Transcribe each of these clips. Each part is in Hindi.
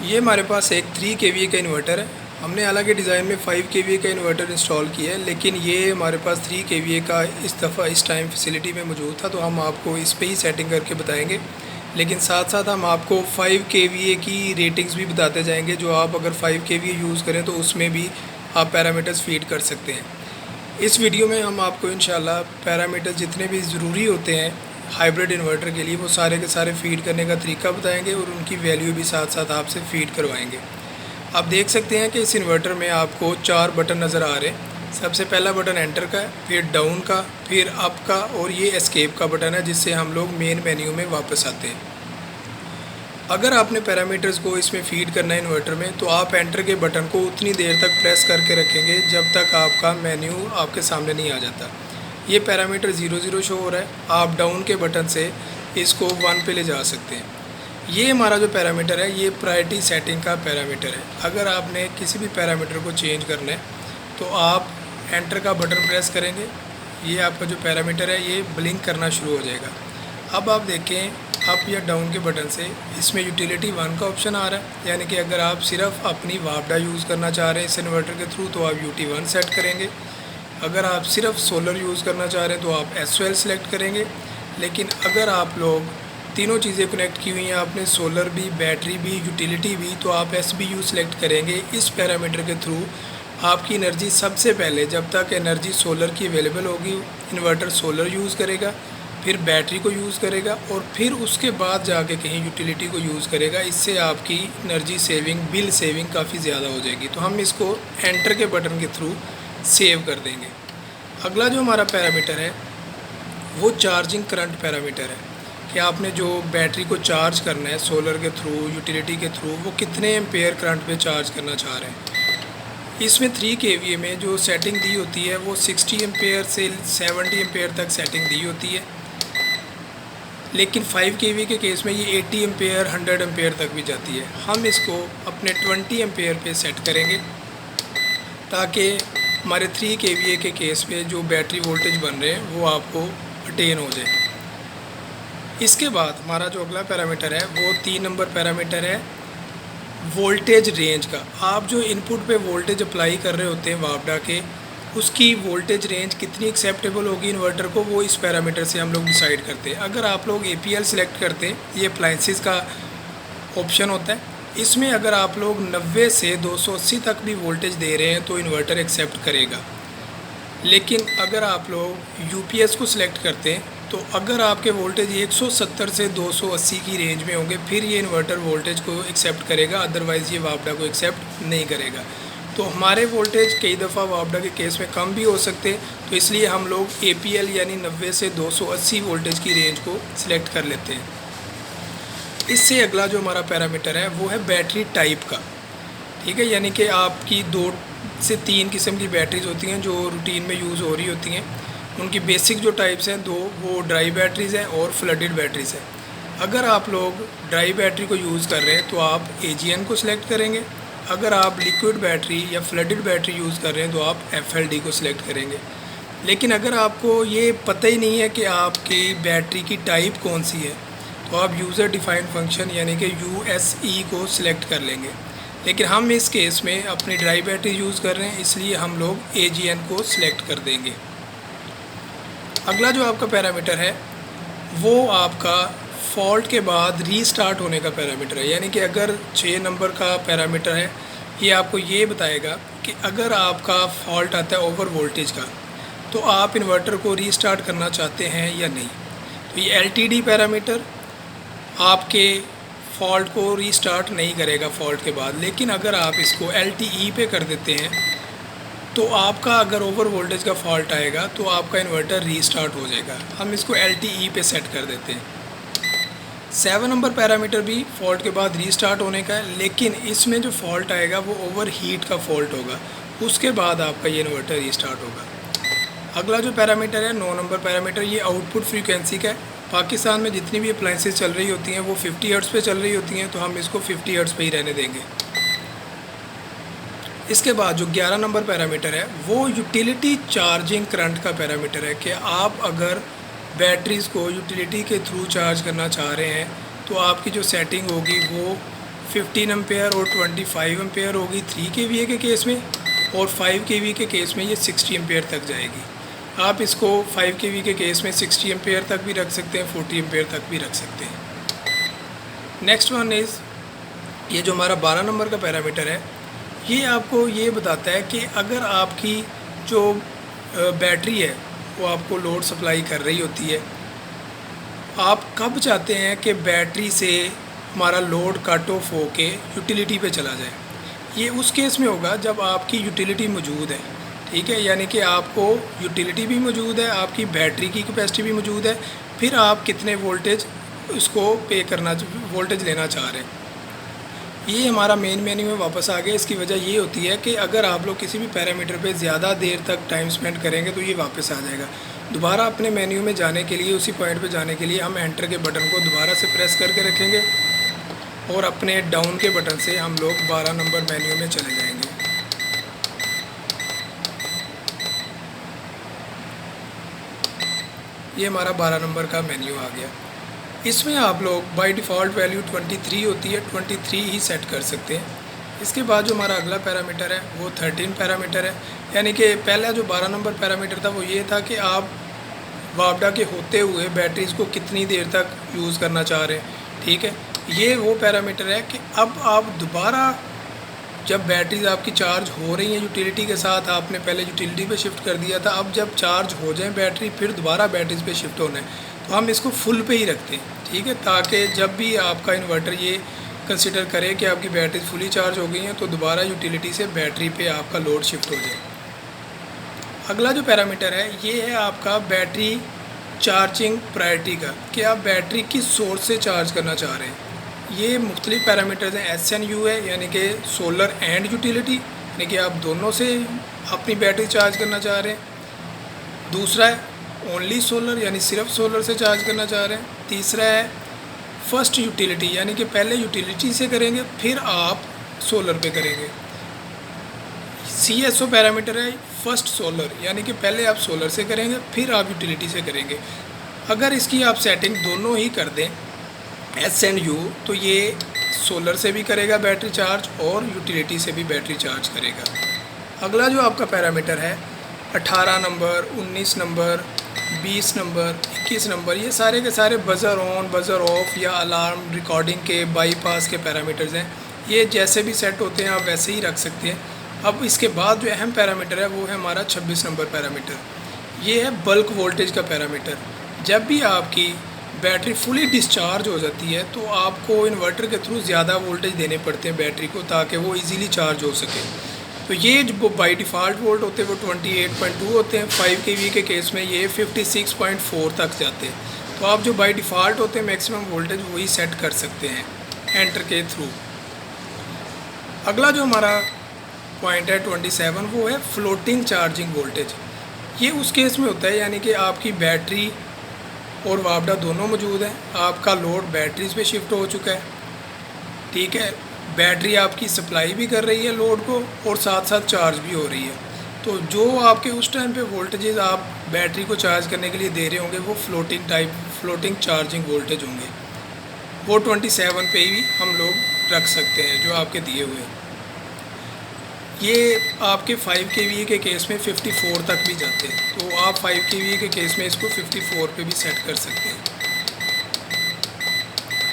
ये हमारे पास एक 3 kVA का इन्वर्टर है। हमने हालांकि डिज़ाइन में 5 kVA का इन्वर्टर इंस्टॉल किया है, लेकिन ये हमारे पास 3 kVA का इस दफ़ा इस टाइम फैसिलिटी में मौजूद था, तो हम आपको इस पे ही सेटिंग करके बताएंगे। लेकिन साथ साथ हम आपको 5 kVA की रेटिंग्स भी बताते जाएंगे, जो आप अगर 5 kVA यूज़ करें तो उसमें भी आप पैरामीटर्स फीड कर सकते हैं। इस वीडियो में हम आपको इंशाल्लाह पैरामीटर्स जितने भी ज़रूरी होते हैं हाइब्रिड इन्वर्टर के लिए, वो सारे के सारे फ़ीड करने का तरीका बताएंगे और उनकी वैल्यू भी साथ साथ आपसे फ़ीड करवाएंगे। आप देख सकते हैं कि इस इन्वर्टर में आपको 4 बटन नज़र आ रहे हैं। सबसे पहला बटन एंटर का है, फिर डाउन का, फिर अप का, और ये एस्केप का बटन है जिससे हम लोग मेन मेन्यू में वापस आते हैं। अगर आपने पैरामीटर्स को इसमें फ़ीड करना है इन्वर्टर में, तो आप एंटर के बटन को उतनी देर तक प्रेस करके रखेंगे जब तक आपका मेन्यू आपके सामने नहीं आ जाता। ये पैरामीटर 00 शो हो रहा है। आप डाउन के बटन से इसको 1 पे ले जा सकते हैं। ये हमारा जो पैरामीटर है ये प्रायोरिटी सेटिंग का पैरामीटर है। अगर आपने किसी भी पैरामीटर को चेंज करना है तो आप एंटर का बटन प्रेस करेंगे, ये आपका जो पैरामीटर है ये ब्लिंक करना शुरू हो जाएगा। अब आप देखें अप या डाउन के बटन से इसमें यूटिलिटी 1 का ऑप्शन आ रहा है, यानी कि अगर आप सिर्फ अपनी वापडा यूज़ करना चाह रहे हैं इस इन्वर्टर के थ्रू तो आप UT1 सेट करेंगे। अगर आप सिर्फ सोलर यूज़ करना चाह रहे हैं तो आप SOL सेलेक्ट करेंगे। लेकिन अगर आप लोग तीनों चीज़ें कनेक्ट की हुई हैं, आपने सोलर भी, बैटरी भी, यूटिलिटी भी, तो आप SBU सेलेक्ट करेंगे। इस पैरामीटर के थ्रू आपकी एनर्जी सबसे पहले, जब तक एनर्जी सोलर की अवेलेबल होगी, इन्वर्टर सोलर यूज़ करेगा, फिर बैटरी को यूज़ करेगा और फिर उसके बाद जाके कहीं यूटिलिटी को यूज़ करेगा। इससे आपकी एनर्जी सेविंग, बिल सेविंग काफ़ी ज़्यादा हो जाएगी। तो हम इसको एंटर के बटन के थ्रू सेव कर देंगे। अगला जो हमारा पैरामीटर है वो चार्जिंग करंट पैरामीटर है कि आपने जो बैटरी को चार्ज करना है सोलर के थ्रू, यूटिलिटी के थ्रू, वो कितने एम्पेयर करंट पे चार्ज करना चाह रहे हैं। इसमें 3 kVA में जो सेटिंग दी होती है वो 60 एम्पेयर से 70 एम्पेयर तक सेटिंग दी होती है, लेकिन 5 kVA के केस में ये 80 एम्पेयर, 100 एम्पेयर तक भी जाती है। हम इसको अपने 20 एम्पेयर पे सेट करेंगे ताकि हमारे 3 kVA के केस पे जो बैटरी वोल्टेज बन रहे हैं वो आपको अटेन हो जाए। इसके बाद हमारा जो अगला पैरामीटर है वो 3 नंबर पैरामीटर है वोल्टेज रेंज का। आप जो इनपुट पे वोल्टेज अप्लाई कर रहे होते हैं वापडा के, उसकी वोल्टेज रेंज कितनी एक्सेप्टेबल होगी इन्वर्टर को, वो इस पैरामीटर से हम लोग डिसाइड करते हैं। अगर आप लोग APL सेलेक्ट करते हैं, ये अप्लाइंसेस का ऑप्शन होता है, इसमें अगर आप लोग 90 से 280 तक भी वोल्टेज दे रहे हैं तो इन्वर्टर एक्सेप्ट करेगा। लेकिन अगर आप लोग UPS को सिलेक्ट करते हैं तो अगर आपके वोल्टेज 170 से 280 की रेंज में होंगे फिर ये इन्वर्टर वोल्टेज को एक्सेप्ट करेगा, अदरवाइज़ ये वापडा को एक्सेप्ट नहीं करेगा। तो हमारे वोल्टेज कई दफ़ा वापडा के केस में कम भी हो सकते हैं, तो इसलिए हम लोग APL यानी 90 से 280 वोल्टेज की रेंज को सिलेक्ट कर लेते हैं। इससे अगला जो हमारा पैरामीटर है वो है बैटरी टाइप का। ठीक है, यानी कि आपकी 2 से 3 किस्म की बैटरीज़ होती हैं जो रूटीन में यूज़ हो रही होती हैं। उनकी बेसिक जो टाइप्स हैं 2, वो ड्राई बैटरीज़ हैं और फ्लडेड बैटरीज़ हैं। अगर आप लोग ड्राई बैटरी को यूज़ कर रहे हैं तो आप AGN को सिलेक्ट करेंगे। अगर आप लिक्विड बैटरी या फ्लडेड बैटरी यूज़ कर रहे हैं तो आप FLD को सिलेक्ट करेंगे। लेकिन अगर आपको ये पता ही नहीं है कि आपकी बैटरी की टाइप कौन सी है तो आप यूज़र डिफाइंड फंक्शन यानी कि USE को सिलेक्ट कर लेंगे। लेकिन हम इस केस में अपनी ड्राई बैटरी यूज़ कर रहे हैं, इसलिए हम लोग AGN को सिलेक्ट कर देंगे। अगला जो आपका पैरामीटर है वो आपका फॉल्ट के बाद रीस्टार्ट होने का पैरामीटर है। यानी कि अगर 6 नंबर का पैरामीटर है, ये आपको ये बताएगा कि अगर आपका फॉल्ट आता है ओवर वोल्टेज का तो आप इन्वर्टर को रीस्टार्ट करना चाहते हैं या नहीं। तो ये LTD पैरामीटर आपके फ़ॉल्ट को रीस्टार्ट नहीं करेगा फॉल्ट के बाद। लेकिन अगर आप इसको LTE पे कर देते हैं तो आपका अगर ओवर वोल्टेज का फॉल्ट आएगा तो आपका इन्वर्टर रीस्टार्ट हो जाएगा। हम इसको LTE पे सेट कर देते हैं। 7 नंबर पैरामीटर भी फॉल्ट के बाद रीस्टार्ट होने का है, लेकिन इसमें जो फॉल्ट आएगा वो ओवर हीट का फॉल्ट होगा, उसके बाद आपका ये इन्वर्टर रीस्टार्ट होगा। अगला जो पैरामीटर है 9 नंबर पैरामीटर, ये आउटपुट फ्रीक्वेंसी का है। पाकिस्तान में जितनी भी अप्लाइंसेस चल रही होती हैं वो 50 हर्ट्ज़ पे चल रही होती हैं, तो हम इसको 50 हर्ट्ज़ पे ही रहने देंगे। इसके बाद जो 11 नंबर पैरामीटर है वो यूटिलिटी चार्जिंग करंट का पैरामीटर है कि आप अगर बैटरीज़ को यूटिलिटी के थ्रू चार्ज करना चाह रहे हैं तो आपकी जो सेटिंग होगी वो 15 एम्पेयर और 25 एम्पेयर होगी 3 kVA के केस में, और 5 kVA के केस में ये 60 एम्पेयर तक जाएगी। आप इसको 5 kVA के केस में 60 एम्पेयर तक भी रख सकते हैं, 40 एम्पेयर तक भी रख सकते हैं। नेक्स्ट वन इज़, ये जो हमारा 12 नंबर का पैरामीटर है, ये आपको ये बताता है कि अगर आपकी जो बैटरी है वो आपको लोड सप्लाई कर रही होती है, आप कब चाहते हैं कि बैटरी से हमारा लोड कट ऑफ हो के यूटिलिटी पे चला जाए। ये उस केस में होगा जब आपकी यूटिलिटी मौजूद है, ठीक है, यानी कि आपको यूटिलिटी भी मौजूद है, आपकी बैटरी की कैपेसिटी भी मौजूद है, फिर आप कितने वोल्टेज उसको पे करना, वोल्टेज लेना चाह रहे हैं। ये हमारा मेन मेन्यू में वापस आ गया। इसकी वजह ये होती है कि अगर आप लोग किसी भी पैरामीटर पे ज़्यादा देर तक टाइम स्पेंड करेंगे तो ये वापस आ जाएगा। दोबारा अपने मेन्यू में जाने के लिए, उसी पॉइंट पे जाने के लिए हम एंटर के बटन को दोबारा से प्रेस करके रखेंगे और अपने डाउन के बटन से हम लोग 12 नंबर मेन्यू में चले जाएंगे। ये हमारा 12 नंबर का मेन्यू आ गया। इसमें आप लोग बाय डिफ़ॉल्ट वैल्यू 23 होती है, 23 ही सेट कर सकते हैं। इसके बाद जो हमारा अगला पैरामीटर है वो 13 पैरामीटर है, यानी कि पहला जो 12 नंबर पैरामीटर था वो ये था कि आप वापडा के होते हुए बैटरीज़ को कितनी देर तक यूज़ करना चाह रहे हैं, ठीक है। ये वो पैरामीटर है कि अब आप दोबारा जब बैटरीज़ आपकी चार्ज हो रही हैं यूटिलिटी के साथ, आपने पहले यूटिलिटी पे शिफ्ट कर दिया था, अब जब चार्ज हो जाए बैटरी फिर दोबारा बैटरीज़ पे शिफ्ट होना है, तो हम इसको फुल पे ही रखते हैं, ठीक है, ताकि जब भी आपका इन्वर्टर ये कंसिडर करे कि आपकी बैटरी फुली चार्ज हो गई हैं तो दोबारा यूटिलिटी से बैटरी पे आपका लोड शिफ्ट हो जाए। अगला जो पैरामीटर है ये है आपका बैटरी चार्जिंग प्रायोरिटी का, कि आप बैटरी किस सोर्स से चार्ज करना चाह रहे हैं। ये मुख्तलिफ पैरामीटर्स हैं। SNU है, यानी कि सोलर एंड यूटिलिटी, यानी कि आप दोनों से अपनी बैटरी चार्ज करना चाह रहे हैं। दूसरा है ओनली सोलर, यानी सिर्फ सोलर से चार्ज करना चाह रहे हैं। तीसरा है फर्स्ट यूटिलिटी, यानी कि पहले यूटिलिटी से करेंगे फिर आप सोलर पे करेंगे। CSO पैरामीटर है फर्स्ट सोलर, यानी कि पहले आप सोलर से करेंगे फिर आप यूटिलिटी से करेंगे। अगर इसकी आप सेटिंग दोनों ही कर दें SNU, तो ये सोलर से भी करेगा बैटरी चार्ज और यूटिलिटी से भी बैटरी चार्ज करेगा। अगला जो आपका पैरामीटर है 18 नंबर, 19 नंबर, 20 नंबर, 21 नंबर, ये सारे के सारे बज़र ऑन, बज़र ऑफ या अलार्म रिकॉर्डिंग के बाईपास के पैरामीटर्स हैं। ये जैसे भी सेट होते हैं आप वैसे ही रख सकते हैं। अब इसके बाद जो अहम पैरामीटर है वो है हमारा 26 नंबर पैरामीटर। ये है बल्क वोल्टेज का पैरामीटर। जब भी आपकी बैटरी फुली डिस्चार्ज हो जाती है तो आपको इन्वर्टर के थ्रू ज़्यादा वोल्टेज देने पड़ते हैं बैटरी को, ताकि वो इजीली चार्ज हो सके। तो ये जो बाई डिफ़ॉल्ट वोल्ट होते हैं वो 28.2 होते हैं। 5 kV के केस में ये 56.4 तक जाते हैं। तो आप जो बाई डिफ़ॉल्ट होते हैं मैक्सिमम वोल्टेज वही सेट कर सकते हैं एंटर के थ्रू। अगला जो हमारा पॉइंट है 27, वो है फ्लोटिंग चार्जिंग वोल्टेज। ये उस केस में होता है यानी कि आपकी बैटरी और वापडा दोनों मौजूद हैं, आपका लोड बैटरीज़ पे शिफ्ट हो चुका है, ठीक है, बैटरी आपकी सप्लाई भी कर रही है लोड को और साथ साथ चार्ज भी हो रही है। तो जो आपके उस टाइम पे वोल्टेजेस आप बैटरी को चार्ज करने के लिए दे रहे होंगे वो फ्लोटिंग चार्जिंग वोल्टेज होंगे। वो 27 पे ही हम लोग रख सकते हैं जो आपके दिए हुए हैं। ये आपके 5 kVA के केस में 54 तक भी जाते हैं, तो आप 5 kVA के केस में इसको 54 पे भी सेट कर सकते हैं।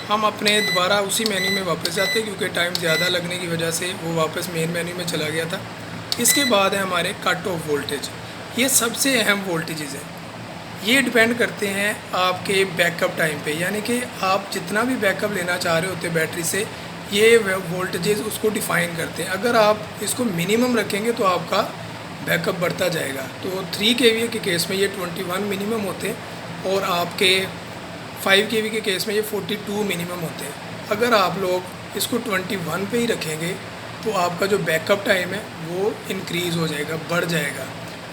हम अपने दोबारा उसी मेन्यू में वापस जाते हैं क्योंकि टाइम ज़्यादा लगने की वजह से वो वापस मेन मेन्यू में चला गया था। इसके बाद है हमारे कट ऑफ वोल्टेज। ये सबसे अहम वोल्टेजेस हैं। ये डिपेंड करते हैं आपके बैकअप टाइम पे, यानी कि आप जितना भी बैकअप लेना चाह रहे होते हैं बैटरी से, ये वोल्टेजेस उसको डिफ़ाइन करते हैं। अगर आप इसको मिनिमम रखेंगे तो आपका बैकअप बढ़ता जाएगा। तो 3 kVA के केस में ये 21 मिनिमम होते हैं और आपके 5 kV के केस में ये 42 मिनिमम होते हैं। अगर आप लोग इसको 21 पे ही रखेंगे तो आपका जो बैकअप टाइम है वो इंक्रीज़ हो जाएगा, बढ़ जाएगा।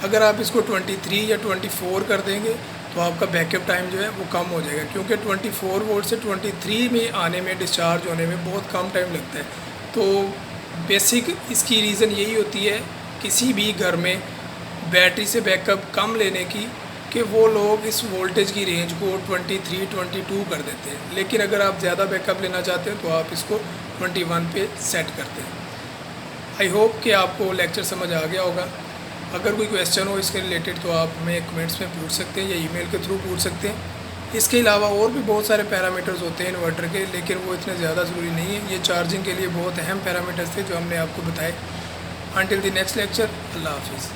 अगर आप इसको 23 या 24 कर देंगे तो आपका बैकअप टाइम जो है वो कम हो जाएगा, क्योंकि 24 वोल्ट से 23 में आने में, डिस्चार्ज होने में बहुत कम टाइम लगता है। तो बेसिक इसकी रीज़न यही होती है किसी भी घर में बैटरी से बैकअप कम लेने की कि वो लोग इस वोल्टेज की रेंज को 23-22 कर देते हैं, लेकिन अगर आप ज़्यादा बैकअप लेना चाहते हैं तो आप इसको 21 पे सेट करते हैं। आई होप कि आपको लेक्चर समझ आ गया होगा। अगर कोई क्वेश्चन हो इसके रिलेटेड तो आप हमें कमेंट्स में पूछ सकते हैं या ईमेल के थ्रू पूछ सकते हैं। इसके अलावा और भी बहुत सारे पैरामीटर्स होते हैं इन्वर्टर के, लेकिन वो इतने ज़्यादा ज़रूरी नहीं है। ये चार्जिंग के लिए बहुत अहम पैरामीटर्स थे जो हमने आपको बताए। अंटिल द नेक्स्ट लेक्चर, अल्लाह हाफिज़।